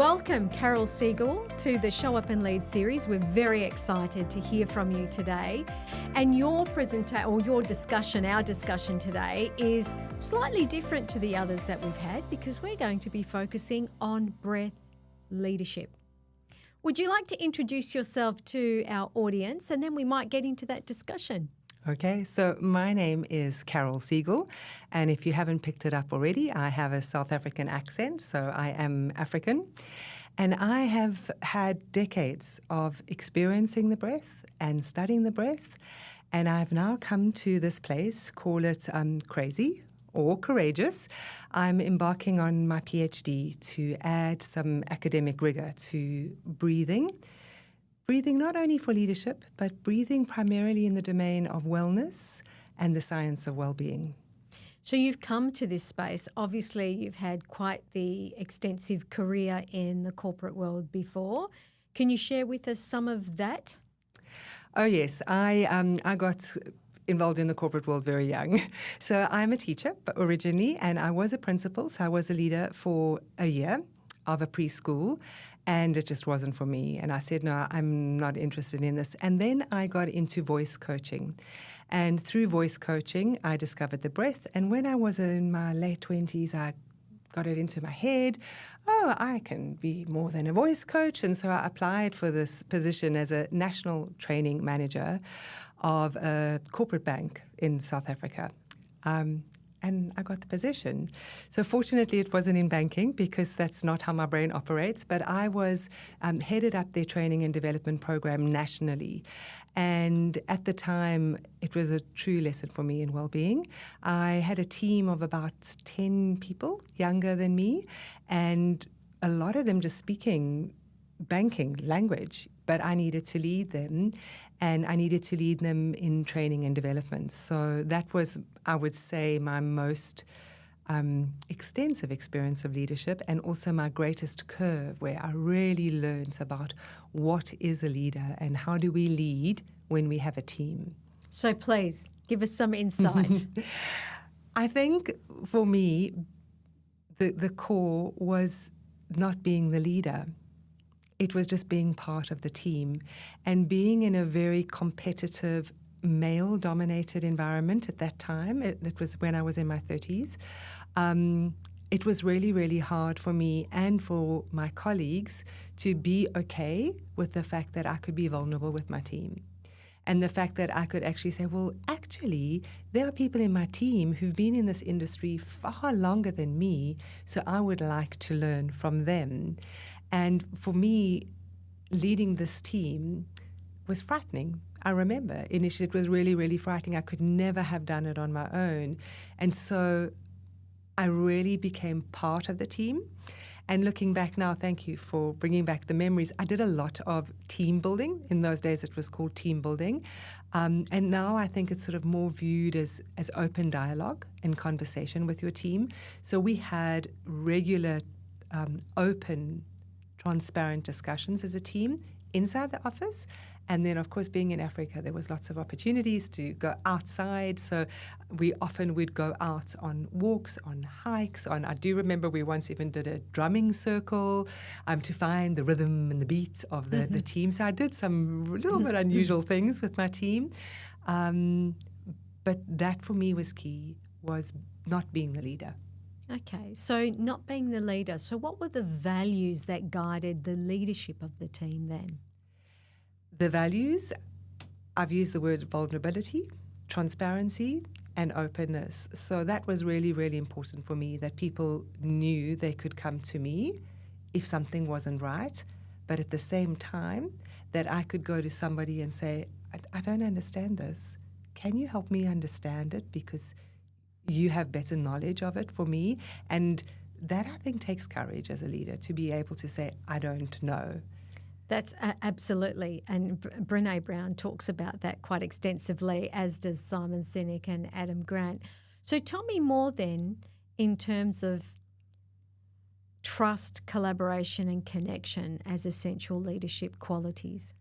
Welcome, Carol Segal, to the Show Up and Lead series. We're very excited to hear from you today. And your discussion, our discussion today, is slightly different to the others that we've had because we're going to be focusing on breath leadership. Would you like to introduce yourself to our audience, and then we might get into that discussion? Okay, so my name is Carol Segal, and if you haven't picked it up already, I have a South African accent, so I am African. And I have had decades of experiencing the breath and studying the breath, and I've now come to this place, call it crazy or courageous. I'm embarking on my PhD to add some academic rigor to breathing. Breathing not only for leadership, but breathing primarily in the domain of wellness and the science of well-being. So you've come to this space. Obviously, you've had quite the extensive career in the corporate world before. Can you share with us some of that? Oh, yes. I got involved in the corporate world very young. So I'm a teacher originally, and I was a principal, so I was a leader for a year of a preschool, and it just wasn't for me. And I said, no, I'm not interested in this. And then I got into voice coaching. And through voice coaching, I discovered the breath. And when I was in my late 20s, I got it into my head, I can be more than a voice coach. And so I applied for this position as a national training manager of a corporate bank in South Africa. And I got the position. So fortunately, it wasn't in banking because that's not how my brain operates, but I was headed up their training and development program nationally. And at the time, it was a true lesson for me in well-being. I had a team of about 10 people younger than me, and a lot of them just speaking banking language, but I needed to lead them, and I needed to lead them in training and development. So that was, I would say, my most extensive experience of leadership, and also my greatest curve, where I really learned about what is a leader and how do we lead when we have a team. So please, give us some insight. I think for me, the core was not being the leader. It was just being part of the team and being in a very competitive, male-dominated environment at that time. It was when I was in my 30s. It was really, really hard for me and for my colleagues to be okay with the fact that I could be vulnerable with my team. And the fact that I could actually say, well, actually, there are people in my team who've been in this industry far longer than me, so I would like to learn from them. And for me, leading this team was frightening. I remember initially it was really, really frightening. I could never have done it on my own. And so I really became part of the team. And looking back now, thank you for bringing back the memories. I did a lot of team building. In those days, it was called team building. And now I think it's sort of more viewed as open dialogue and conversation with your team. So we had regular, open, transparent discussions as a team inside the office. And then, of course, being in Africa, there was lots of opportunities to go outside. So we often would go out on walks, on hikes. I do remember we once even did a drumming circle to find the rhythm and the beat of the team. So I did some little bit unusual things with my team. But that for me was key, was not being the leader. Okay, so not being the leader. So what were the values that guided the leadership of the team then? The values, I've used the word vulnerability, transparency, and openness. So that was really, really important for me, that people knew they could come to me if something wasn't right, but at the same time that I could go to somebody and say, I don't understand this. Can you help me understand it? Because you have better knowledge of it for me. And that, I think, takes courage as a leader to be able to say, I don't know. That's absolutely. And Brené Brown talks about that quite extensively, as does Simon Sinek and Adam Grant. So tell me more then in terms of trust, collaboration and connection as essential leadership qualities.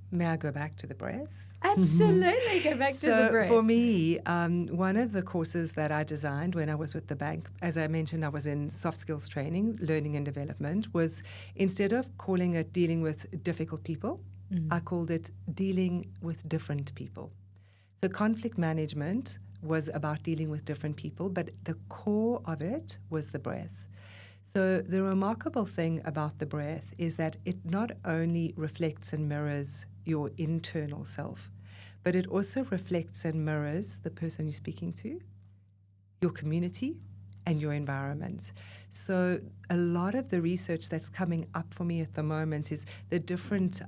May I go back to the breath? Absolutely. Go back to the breath. For me, one of the courses that I designed when I was with the bank, as I mentioned, I was in soft skills training, learning and development, was instead of calling it dealing with difficult people, I called it dealing with different people. So conflict management was about dealing with different people, but the core of it was the breath. So the remarkable thing about the breath is that it not only reflects and mirrors your internal self, but it also reflects and mirrors the person you're speaking to, your community, and your environment. So a lot of the research that's coming up for me at the moment is the different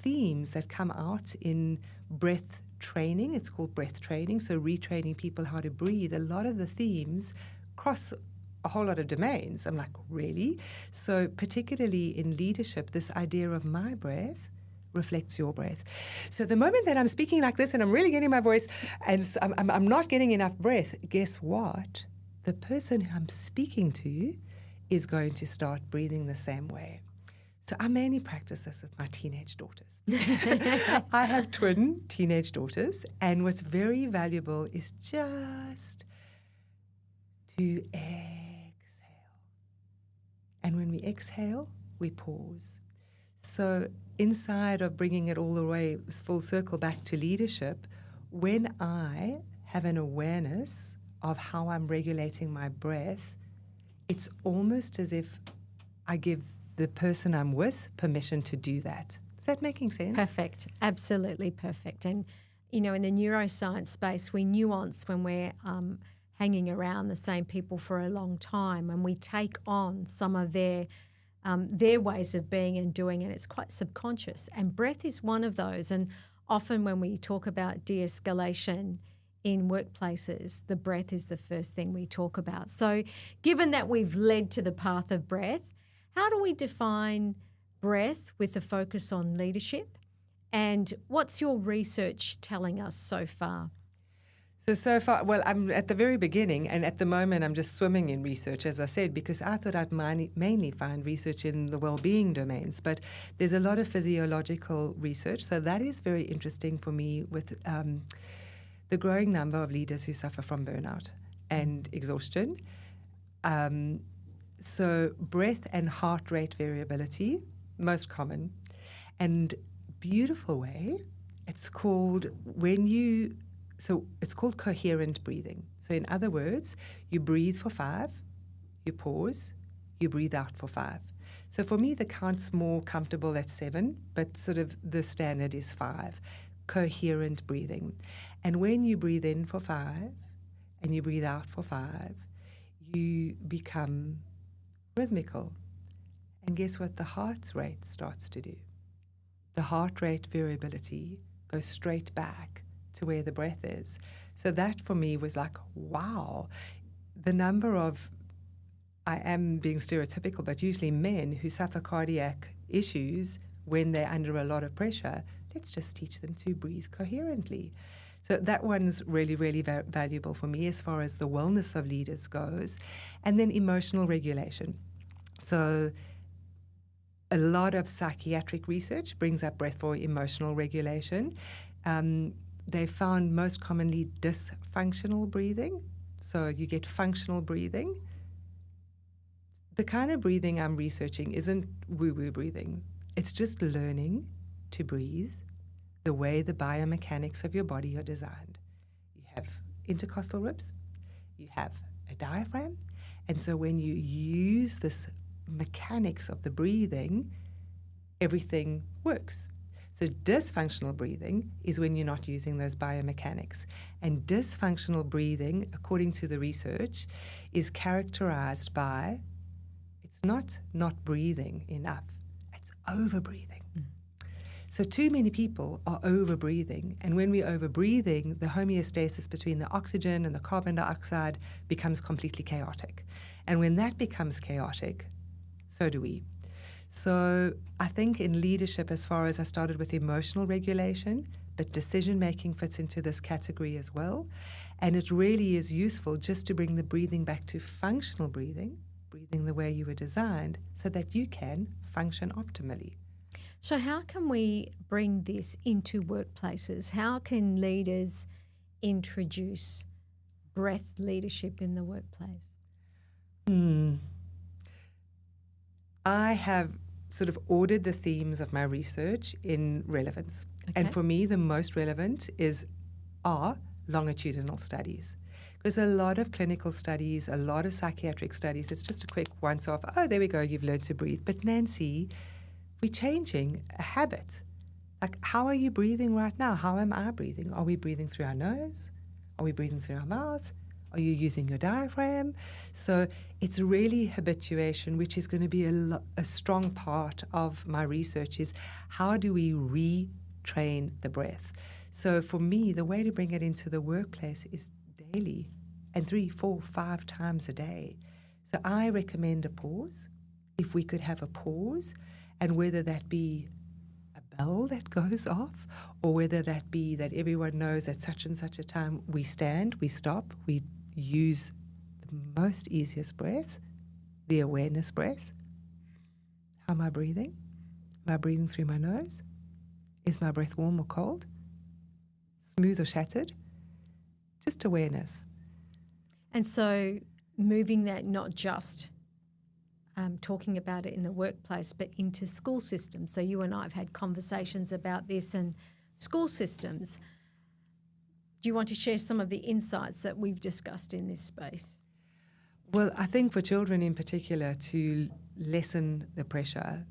themes that come out in breath training. It's called breath training, so retraining people how to breathe. A lot of the themes cross a whole lot of domains. I'm like, really? So particularly in leadership, this idea of my breath reflects your breath. So the moment that I'm speaking like this and I'm really getting my voice and I'm not getting enough breath, guess what? The person who I'm speaking to is going to start breathing the same way. So I mainly practice this with my teenage daughters. I have twin teenage daughters, and what's very valuable is just to exhale. And when we exhale, we pause. So inside of bringing it all the way full circle back to leadership, when I have an awareness of how I'm regulating my breath, it's almost as if I give the person I'm with permission to do that. Is that making sense? Perfect. Absolutely perfect. And, you know, in the neuroscience space, we nuance when we're hanging around the same people for a long time, and we take on some of their ways of being and doing it. It's quite subconscious. And breath is one of those. And often when we talk about de-escalation in workplaces, the breath is the first thing we talk about. So given that we've led to the path of breath, how do we define breath with a focus on leadership? And what's your research telling us so far? So far, well, I'm at the very beginning, and at the moment I'm just swimming in research, as I said, because I thought I'd mainly find research in the wellbeing domains, but there's a lot of physiological research, so that is very interesting for me with the growing number of leaders who suffer from burnout and exhaustion. So breath and heart rate variability, most common. And beautiful way, it's called it's called coherent breathing. So in other words, you breathe for 5, you pause, you breathe out for 5. So for me, the count's more comfortable at 7, but sort of the standard is 5. Coherent breathing. And when you breathe in for 5 and you breathe out for 5, you become rhythmical. And guess what the heart rate starts to do? The heart rate variability goes straight back to where the breath is. So that for me was like, wow, the number of, I am being stereotypical, but usually men who suffer cardiac issues when they're under a lot of pressure, let's just teach them to breathe coherently. So that one's really, really valuable for me as far as the wellness of leaders goes. And then emotional regulation. So a lot of psychiatric research brings up breath for emotional regulation. They found most commonly dysfunctional breathing. So you get functional breathing. The kind of breathing I'm researching isn't woo-woo breathing. It's just learning to breathe the way the biomechanics of your body are designed. You have intercostal ribs, you have a diaphragm, and so when you use this mechanics of the breathing, everything works. So dysfunctional breathing is when you're not using those biomechanics. And dysfunctional breathing, according to the research, is characterized by, it's not breathing enough, it's over-breathing. So too many people are over-breathing, and when we're over-breathing, the homeostasis between the oxygen and the carbon dioxide becomes completely chaotic. And when that becomes chaotic, so do we. So I think in leadership, as far as I started with emotional regulation, but decision-making fits into this category as well. And it really is useful just to bring the breathing back to functional breathing, breathing the way you were designed, so that you can function optimally. So how can we bring this into workplaces? How can leaders introduce breath leadership in the workplace? I have sort of ordered the themes of my research in relevance. Okay. And for me, the most relevant are longitudinal studies. There's a lot of clinical studies, a lot of psychiatric studies. It's just a quick once-off, oh, there we go, you've learned to breathe. But Nancy, we're changing a habit. Like, how are you breathing right now? How am I breathing? Are we breathing through our nose? Are we breathing through our mouth? Are you using your diaphragm? So it's really habituation, which is going to be a strong part of my research, is how do we retrain the breath? So for me, the way to bring it into the workplace is daily and 3, 4, 5 times a day. So I recommend a pause. If we could have a pause, and whether that be a bell that goes off, or whether that be that everyone knows at such and such a time we stand, we stop, we use the most easiest breath, the awareness breath. How am I breathing? Am I breathing through my nose? Is my breath warm or cold? Smooth or shattered? Just awareness. And so moving that, not just talking about it in the workplace, but into school systems. So you and I have had conversations about this and school systems. Do you want to share some of the insights that we've discussed in this space? Well, I think for children in particular, to lessen the pressure,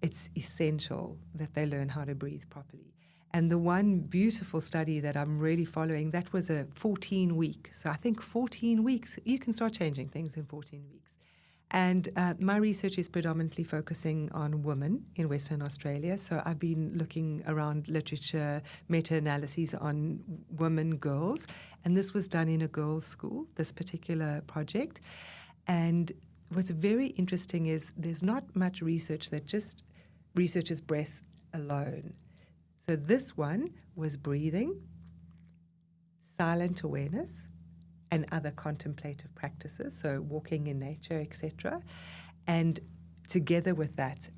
it's essential that they learn how to breathe properly. And the one beautiful study that I'm really following, that was a 14-week. So I think 14 weeks, you can start changing things in 14 weeks. And my research is predominantly focusing on women in Western Australia. So I've been looking around literature, meta-analyses on women, girls. And this was done in a girls' school, this particular project. And what's very interesting is there's not much research that just researches breath alone. So this one was breathing, silent awareness, and other contemplative practices, so walking in nature, etc. And together with that,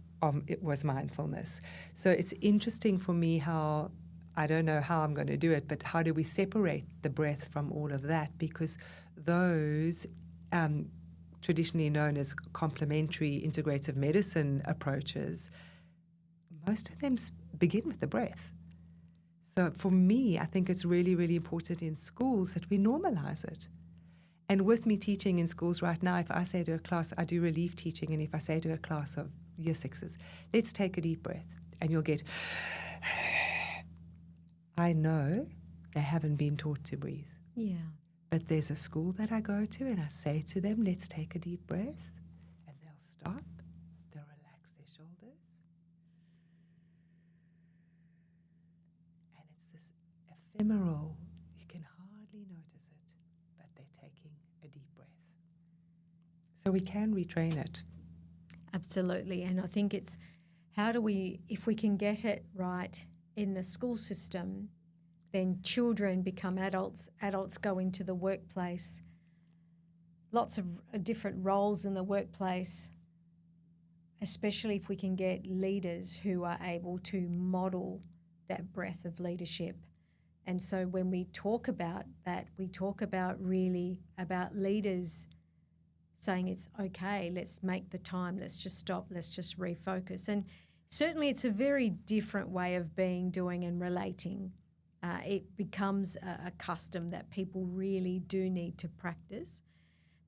it was mindfulness. So it's interesting for me how, I don't know how I'm going to do it, but how do we separate the breath from all of that? Because those traditionally known as complementary integrative medicine approaches, most of them begin with the breath. So for me, I think it's really, really important in schools that we normalize it. And with me teaching in schools right now, if I say to a class, I do relief teaching, and if I say to a class of year sixes, let's take a deep breath, and you'll get, I know they haven't been taught to breathe. Yeah. But there's a school that I go to, and I say to them, let's take a deep breath, and they'll stop, they'll relax their shoulders. And it's this ephemeral, you can hardly notice it, but they're taking a deep breath. So we can retrain it. Absolutely. And I think it's how do we, if we can get it right in the school system, then children become adults, adults go into the workplace, lots of different roles in the workplace, especially if we can get leaders who are able to model that breadth of leadership. And so when we talk about that, we talk about really about leaders saying it's okay, let's make the time, let's just stop, let's just refocus. And certainly it's a very different way of being, doing and relating. It becomes a custom that people really do need to practice.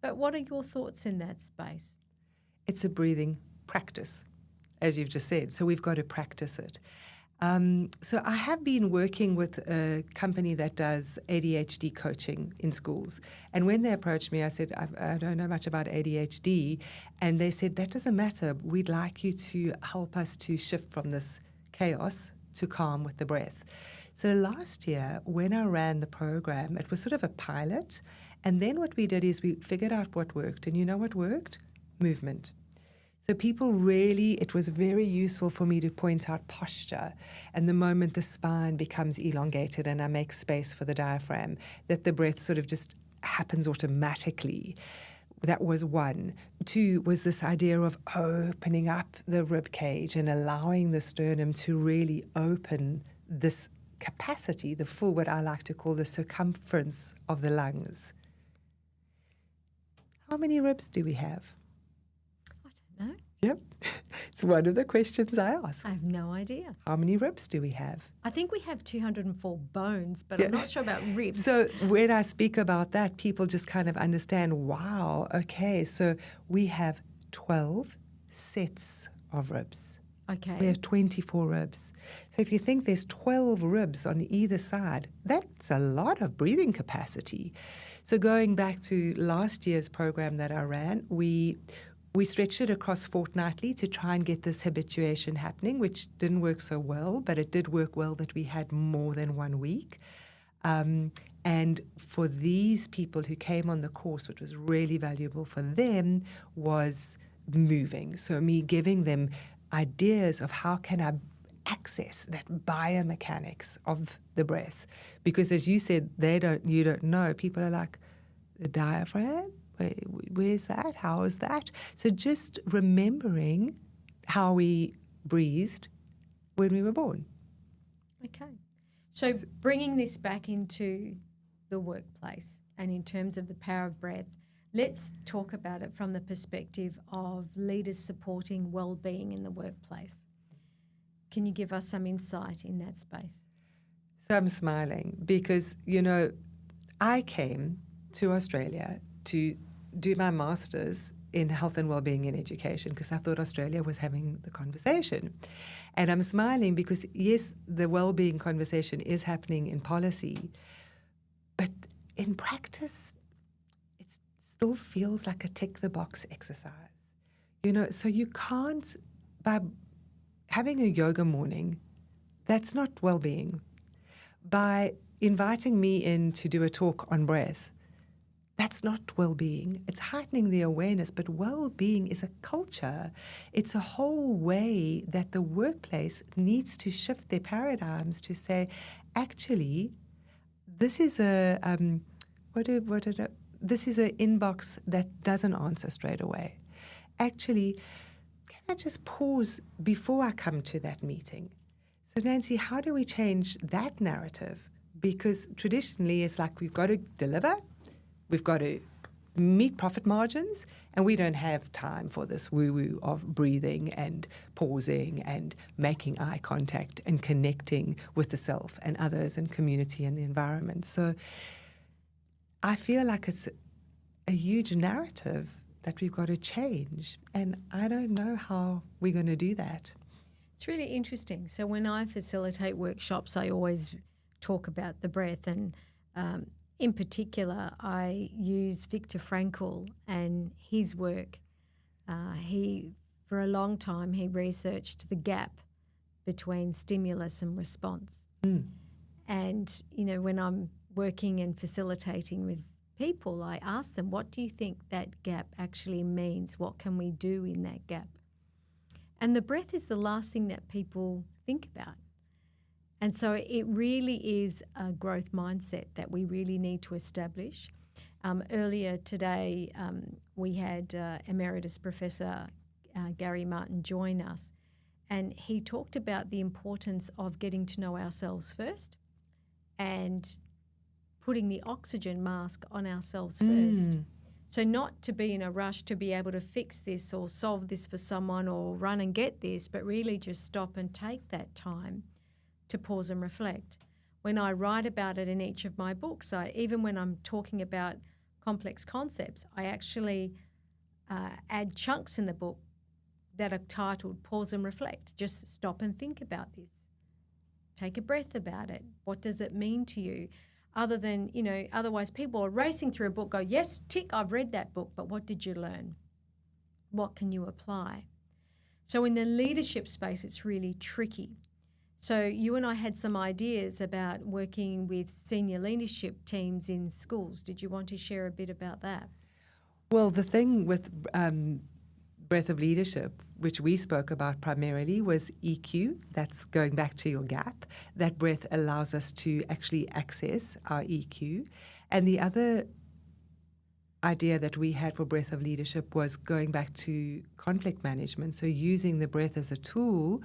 But what are your thoughts in that space? It's a breathing practice, as you've just said. So we've got to practice it. So I have been working with a company that does ADHD coaching in schools. And when they approached me, I said, I don't know much about ADHD. And they said, that doesn't matter. We'd like you to help us to shift from this chaos to calm with the breath. So last year, when I ran the program, it was sort of a pilot. And then what we did is we figured out what worked. And you know what worked? Movement. So people really, it was very useful for me to point out posture. And the moment the spine becomes elongated and I make space for the diaphragm, that the breath sort of just happens automatically. That was one. Two was this idea of opening up the rib cage and allowing the sternum to really open this capacity, the full, what I like to call the circumference of the lungs. How many ribs do we have? I don't know. Yep. It's one of the questions I ask. I have no idea. How many ribs do we have? I think we have 204 bones, but I'm not sure about ribs. So when I speak about that, people just kind of understand, wow, okay, so we have 12 sets of ribs. Okay. We have 24 ribs. So if you think there's 12 ribs on either side, that's a lot of breathing capacity. So going back to last year's program that I ran, we stretched it across fortnightly to try and get this habituation happening, which didn't work so well, but it did work well that we had more than 1 week. And for these people who came on the course, which was really valuable for them, was moving. So me giving them ideas of how can I access that biomechanics of the breath. Because as you said, you don't know. People are like, the diaphragm? Where's that? How is that? So just remembering how we breathed when we were born. Okay. So bringing this back into the workplace and in terms of the power of breath, let's talk about it from the perspective of leaders supporting well-being in the workplace. Can you give us some insight in that space? So I'm smiling because, I came to Australia to do my master's in health and well-being in education because I thought Australia was having the conversation. And I'm smiling because, yes, the well-being conversation is happening in policy, but in practice, it still feels like a tick-the-box exercise. So you can't, by having a yoga morning, that's not well-being. By inviting me in to do a talk on breath, that's not well-being. It's heightening the awareness, but well-being is a culture. It's a whole way that the workplace needs to shift their paradigms to say, actually, this is this is an inbox that doesn't answer straight away. Actually, can I just pause before I come to that meeting? So Nancy, how do we change that narrative? Because traditionally it's like we've got to deliver, we've got to meet profit margins, and we don't have time for this woo-woo of breathing and pausing and making eye contact and connecting with the self and others and community and the environment. So I feel like it's a huge narrative that we've got to change, and I don't know how we're going to do that. It's really interesting. So when I facilitate workshops, I always talk about the breath, and in particular, I use Viktor Frankl and his work. For a long time, he researched the gap between stimulus and response. Mm. And, when I'm working and facilitating with people, I ask them, what do you think that gap actually means? What can we do in that gap? And the breath is the last thing that people think about. And so it really is a growth mindset that we really need to establish. Earlier today, we had Emeritus Professor Gary Martin join us, and he talked about the importance of getting to know ourselves first and putting the oxygen mask on ourselves first. So not to be in a rush to be able to fix this or solve this for someone or run and get this, but really just stop and take that time to pause and reflect. When I write about it in each of my books, even when I'm talking about complex concepts, I actually add chunks in the book that are titled Pause and Reflect. Just stop and think about this. Take a breath about it. What does it mean to you? Other than, otherwise people are racing through a book, go, yes, tick, I've read that book, but what did you learn? What can you apply? So in the leadership space, it's really tricky. So you and I had some ideas about working with senior leadership teams in schools. Did you want to share a bit about that? Well, the thing with breath of leadership, which we spoke about primarily, was EQ. That's going back to your gap. That breath allows us to actually access our EQ. And the other idea that we had for breath of leadership was going back to conflict management. So using the breath as a tool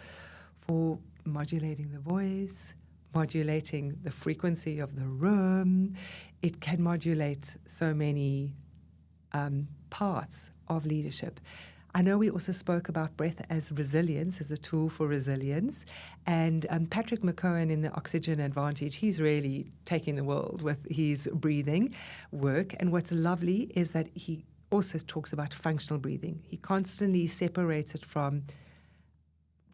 for modulating the voice, modulating the frequency of the room. It can modulate so many parts of leadership. I know we also spoke about breath as resilience, as a tool for resilience. And Patrick McKeown in the Oxygen Advantage, he's really taking the world with his breathing work. And what's lovely is that he also talks about functional breathing. He constantly separates it from,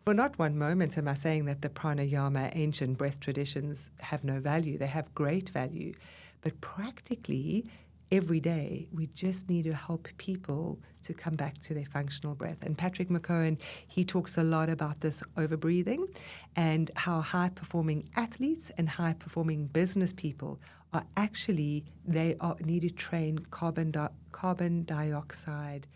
for not one moment am I saying that the pranayama, ancient breath traditions, have no value. They have great value. But practically, every day, we just need to help people to come back to their functional breath. And Patrick McKeown, he talks a lot about this overbreathing and how high-performing athletes and high-performing business people are actually, need to train carbon dioxide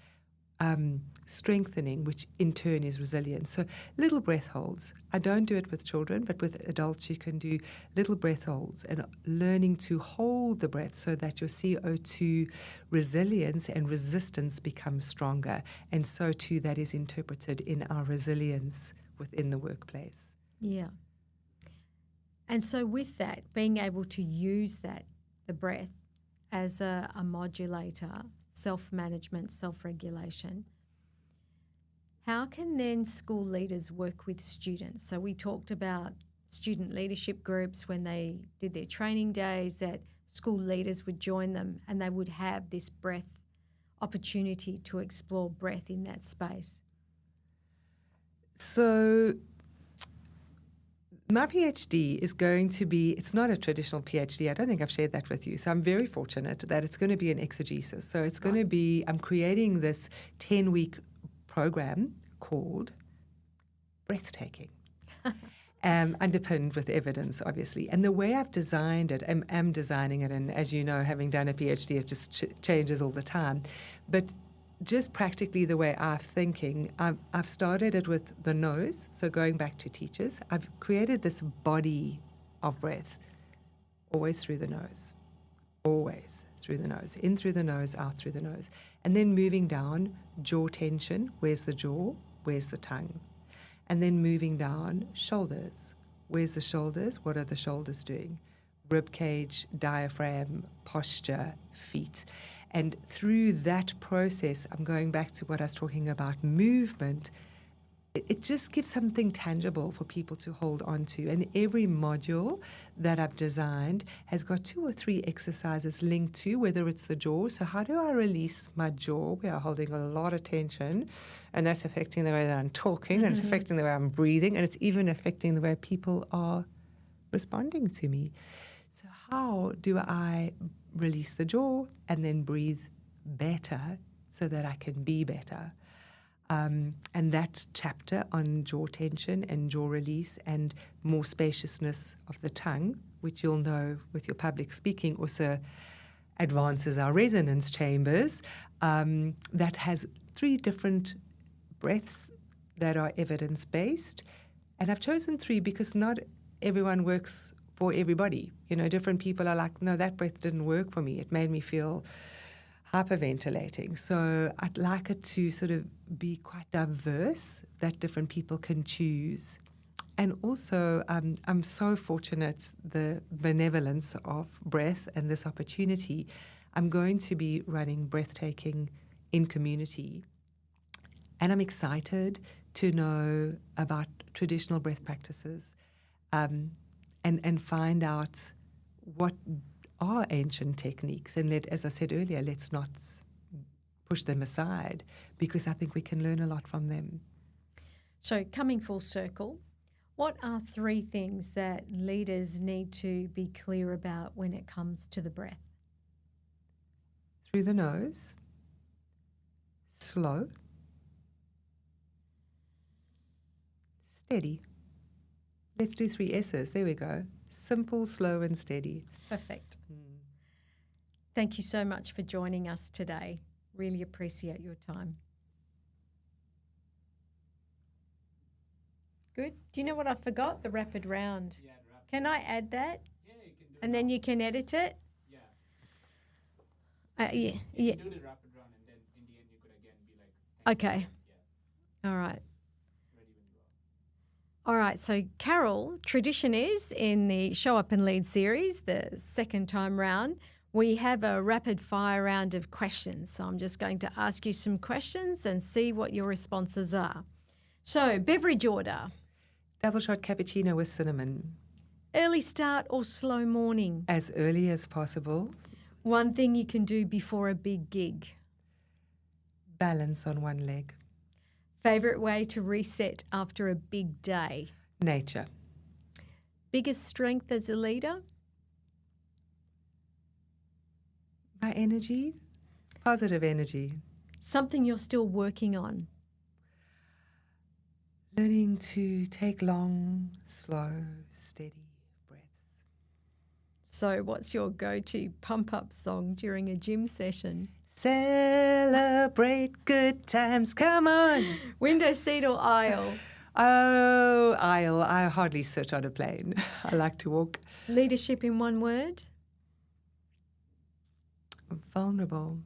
strengthening, which in turn is resilience. So little breath holds. I don't do it with children, but with adults you can do little breath holds and learning to hold the breath so that your CO2 resilience and resistance becomes stronger. And so too that is interpreted in our resilience within the workplace. Yeah. And so with that, being able to use that, the breath, as a modulator, self-management, self-regulation, how can then school leaders work with students? So we talked about student leadership groups when they did their training days, that school leaders would join them and they would have this breath opportunity to explore breath in that space. So my PhD is going to be, it's not a traditional PhD. I don't think I've shared that with you. So I'm very fortunate that it's going to be an exegesis. So it's going to be, I'm creating this 10-week program called Breathtaking, underpinned with evidence, obviously. And the way I've designed it, I'm designing it, and as you know, having done a PhD, it just changes all the time. But just practically the way I'm thinking, I've started it with the nose, so going back to teachers. I've created this body of breath, always through the nose, always through the nose, in through the nose, out through the nose. And then moving down, jaw tension, where's the jaw, where's the tongue? And then moving down, shoulders, where's the shoulders, what are the shoulders doing? Rib cage, diaphragm, posture, feet. And through that process, I'm going back to what I was talking about, movement. It just gives something tangible for people to hold on to. And every module that I've designed has got 2 or 3 exercises linked to, whether it's the jaw. So how do I release my jaw? We are holding a lot of tension, and that's affecting the way that I'm talking, and it's affecting the way I'm breathing, and it's even affecting the way people are responding to me. So how do I release the jaw and then breathe better so that I can be better? And that chapter on jaw tension and jaw release and more spaciousness of the tongue, which you'll know with your public speaking, also advances our resonance chambers, that has 3 different breaths that are evidence-based. And I've chosen 3 because not everyone works for everybody. You know, different people are like, no, that breath didn't work for me. It made me feel hyperventilating. So I'd like it to sort of be quite diverse, that different people can choose. And also, I'm so fortunate, the benevolence of breath and this opportunity. I'm going to be running Breathtaking in community. And I'm excited to know about traditional breath practices and find out what are ancient techniques, and as I said earlier, let's not push them aside, because I think we can learn a lot from them. So coming full circle, what are 3 things that leaders need to be clear about when it comes to the breath? Through the nose, slow, steady. Let's do 3 S's. There we go. Simple, slow, and steady. Perfect. Thank you so much for joining us today. Really appreciate your time. Good. Do you know what I forgot? The rapid round. Yeah, Can I add that? Yeah, you can do And then you can edit it? Yeah. Yeah. You Yeah. can do the rapid round, and then in the end, you could again be like, thank you. Okay. Yeah, All right. ready when you are. All right. So, Carol, tradition is in the Show Up and Lead series, the second time round, we have a rapid fire round of questions. So, I'm just going to ask you some questions and see what your responses are. So, beverage order, Double shot cappuccino with cinnamon. early start or slow morning, As early as possible. one thing you can do before a big gig, Balance on one leg. favourite way to reset after a big day, Nature. biggest strength as a leader, My energy. Positive energy. something you're still working on, Learning to take long, slow, steady breaths. So, what's your go-to pump-up song during a gym session? Celebrate good times. Come on. Window seat or aisle? Oh, aisle. I hardly sit on a plane. I like to walk. Leadership in one word? Vulnerable.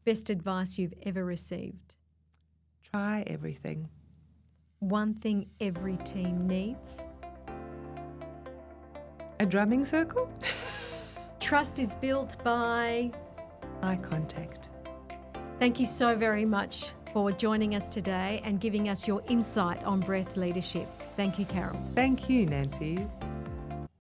Best advice you've ever received? Try everything. One thing every team needs? A drumming circle? Trust is built by... Eye contact. Thank you so very much for joining us today and giving us your insight on breath leadership. Thank you, Carol. Thank you, Nancy.